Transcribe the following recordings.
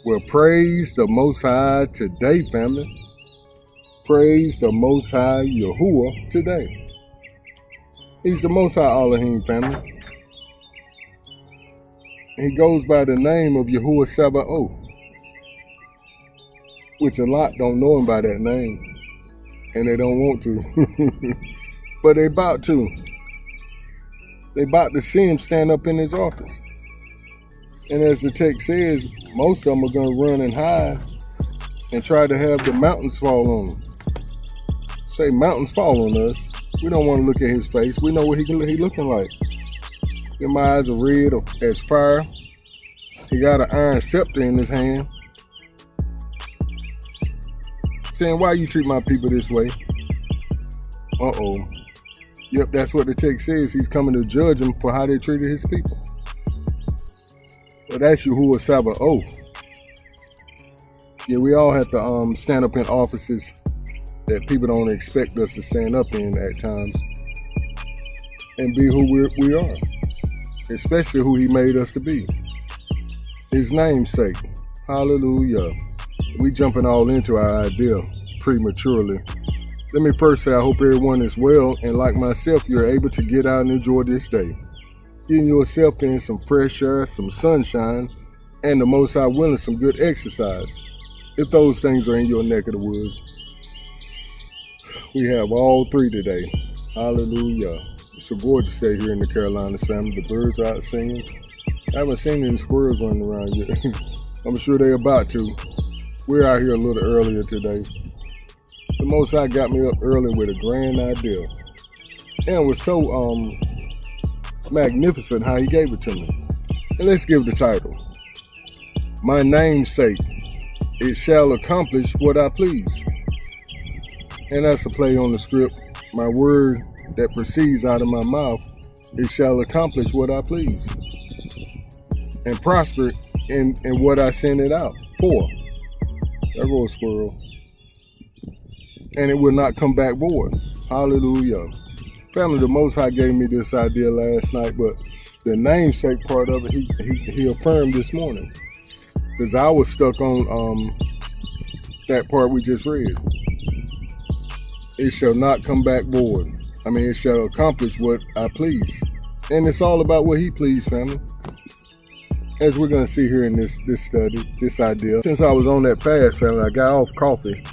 Well, praise the Most High today, family. Praise the Most High Yahuwah today. He's the Most High Elohim, family. He goes by the name of Yahuwah Sabaoth, which a lot don't know him by that name, and they don't want to. But they about to. They about to see him stand up in his office. And as the text says, most of them are going to run and hide and try to have the mountains fall on them. Say mountains fall on us. We don't want to look at his face. We know what he looking like. His eyes are red as fire. He got an iron scepter in his hand. Saying, why you treat my people this way? Uh-oh. Yep, that's what the text says. He's coming to judge them for how they treated his people. But that's Yahuwah Sabaoth. Yeah, we all have to stand up in offices that people don't expect us to stand up in at times and be who we are, especially who he made us to be. His namesake. Hallelujah. We jumping all into our idea prematurely. Let me first say I hope everyone is well, and like myself, you're able to get out and enjoy this day. Getting yourself in some fresh air, some sunshine, and the Most High willing, some good exercise. If those things are in your neck of the woods, we have all three today. Hallelujah. It's a gorgeous day here in the Carolinas, family. The birds are out singing. I haven't seen any squirrels running around yet. I'm sure they're about to. We're out here a little earlier today. The Most High got me up early with a grand idea. And it was so magnificent how he gave it to me. And let's give the title. My namesake, it shall accomplish what I please. And that's a play on the script. My word that proceeds out of my mouth, it shall accomplish what I please. And prosper in what I send it out for. There goes squirrel. And it will not come back void. Hallelujah. Family, the Most High gave me this idea last night, but the namesake part of it, he affirmed this morning. Because I was stuck on that part we just read. It shall not come back void. I mean, it shall accomplish what I please. And it's all about what he pleased, family. As we're going to see here in this study, this idea. Since I was on that fast, family, I got off coffee,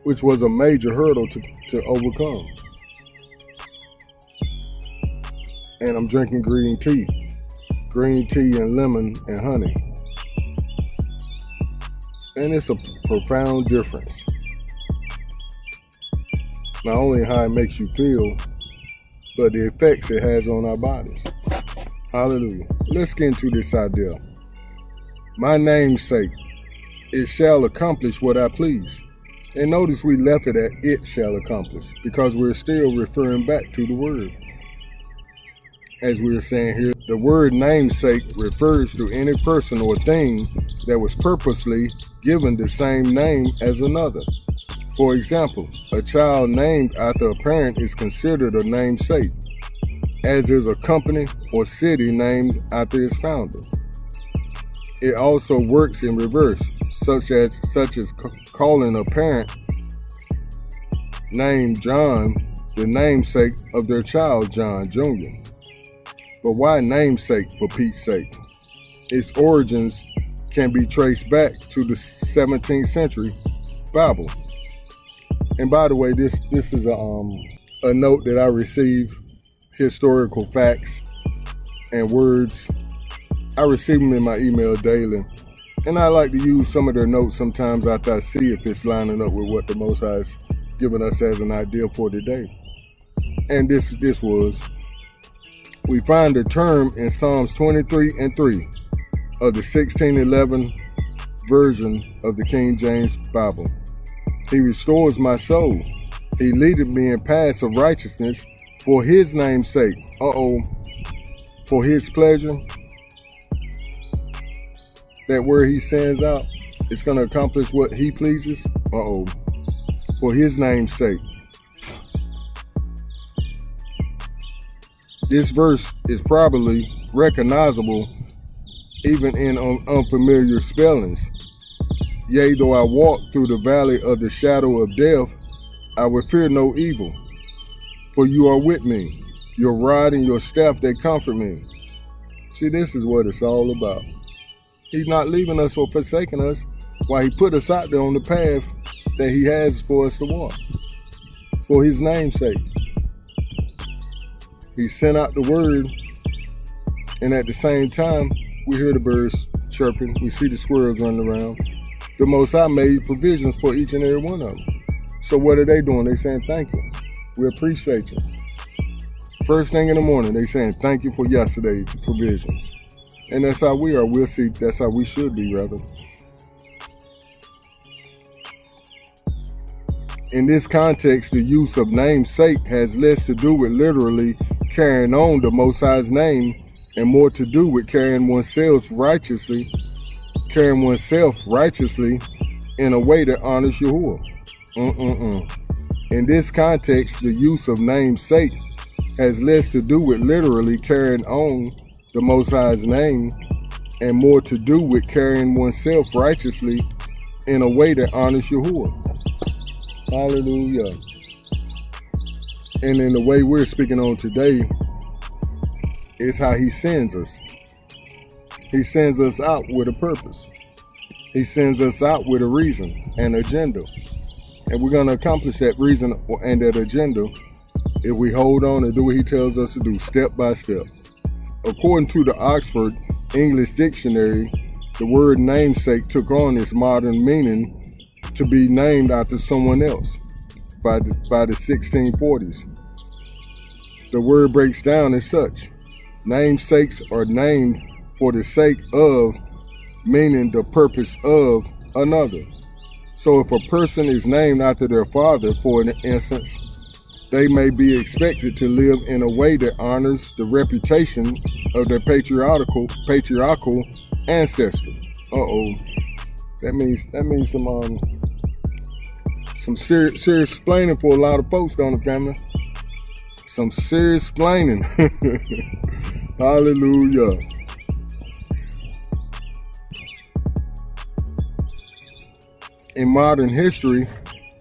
which was a major hurdle to overcome. And I'm drinking green tea and lemon and honey. And it's a profound difference. Not only how it makes you feel, but the effects it has on our bodies. Hallelujah. Let's get into this idea. My namesake, it shall accomplish what I please. And notice we left it at it shall accomplish, because we're still referring back to the word. As we were saying here, the word namesake refers to any person or thing that was purposely given the same name as another. For example, a child named after a parent is considered a namesake, as is a company or city named after its founder. It also works in reverse, such as calling a parent named John the namesake of their child, John Jr. But why namesake, for Pete's sake? Its origins can be traced back to the 17th century Bible. And by the way, this is a note that I receive, historical facts and words. I receive them in my email daily. And I like to use some of their notes sometimes after I see if it's lining up with what the Most High has given us as an idea for today. And this was, we find the term in Psalms 23:3 of the 1611 version of the King James Bible. He restores my soul. He leadeth me in paths of righteousness for his name's sake. For his pleasure. That where he sends out, it's going to accomplish what he pleases. For his name's sake. This verse is probably recognizable even in unfamiliar spellings. Yea, though I walk through the valley of the shadow of death, I will fear no evil, for you are with me. Your rod and your staff, they comfort me. See, this is what it's all about. He's not leaving us or forsaking us while he put us out there on the path that he has for us to walk. For his name's sake. He sent out the word, and at the same time, we hear the birds chirping, we see the squirrels running around. The Most High made provisions for each and every one of them. So what are they doing? They saying, thank you. We appreciate you. First thing in the morning, they saying, thank you for yesterday's provisions. And that's how we are. We'll see, that's how we should be, rather. In this context, the use of namesake has less to do with literally carrying on the Most High's name and more to do with carrying oneself righteously in a way that honors Yahuwah. In this context, the use of namesake has less to do with literally carrying on the Most High's name and more to do with carrying oneself righteously in a way that honors Yahuwah. Hallelujah. And in the way we're speaking on today, is how he sends us. He sends us out with a purpose. He sends us out with a reason and agenda. And we're going to accomplish that reason and that agenda if we hold on and do what he tells us to do, step by step. According to the Oxford English Dictionary, the word namesake took on its modern meaning to be named after someone else by the 1640s. The word breaks down as such. Namesakes are named for the sake of, meaning the purpose of another. So if a person is named after their father, for an instance, they may be expected to live in a way that honors the reputation of their patriarchal ancestry. That means some serious explaining for a lot of folks, don't it, family? Some serious explaining. Hallelujah. In modern history,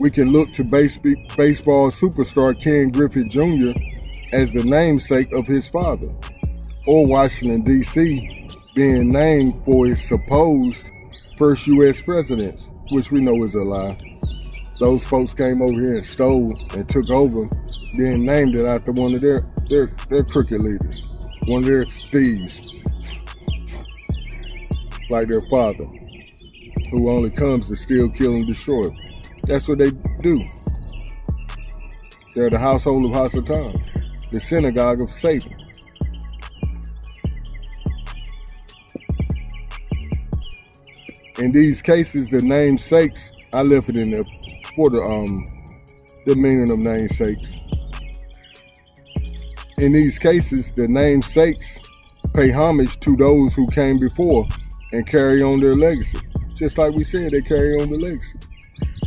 we can look to baseball superstar Ken Griffey Jr. as the namesake of his father, or Washington, D.C. being named for his supposed first U.S. presidents, which we know is a lie. Those folks came over here and stole and took over, being named it after one of their crooked leaders, one of their thieves, like their father, who only comes to steal, kill, and destroy. That's what they do. They're the household of Hasatan, the synagogue of Satan. In these cases, the namesakes, I left it in there for the meaning of namesakes. In these cases, the namesakes pay homage to those who came before and carry on their legacy. Just like we said, they carry on the legacy.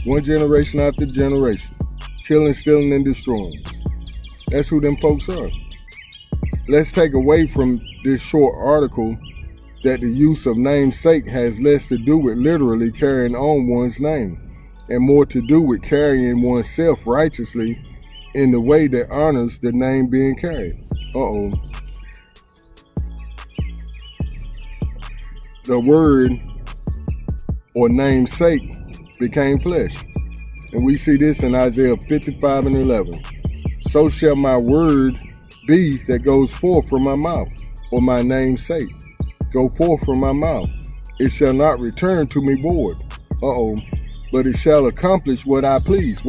One generation after generation, killing, stealing, and destroying. That's who them folks are. Let's take away from this short article that the use of namesake has less to do with literally carrying on one's name and more to do with carrying oneself righteously in the way that honors the name being carried. The word or namesake became flesh. And we see this in Isaiah 55 and 11. So shall my word be that goes forth from my mouth, or my namesake go forth from my mouth. It shall not return to me void. But it shall accomplish what I please.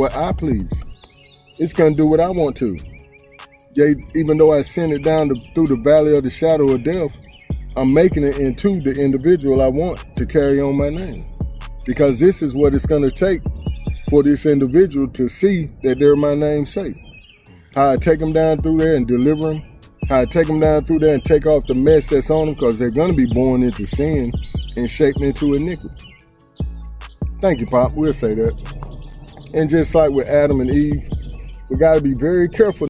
It's going to do what I want to. Yea, even though I send it down through the valley of the shadow of death, I'm making it into the individual I want to carry on my name. Because this is what it's going to take for this individual to see that they're my namesake. How I take them down through there and deliver them. How I take them down through there and take off the mess that's on them, because they're going to be born into sin and shaped into iniquity. Thank you, Pop. We'll say that. And just like with Adam and Eve, we got to be very careful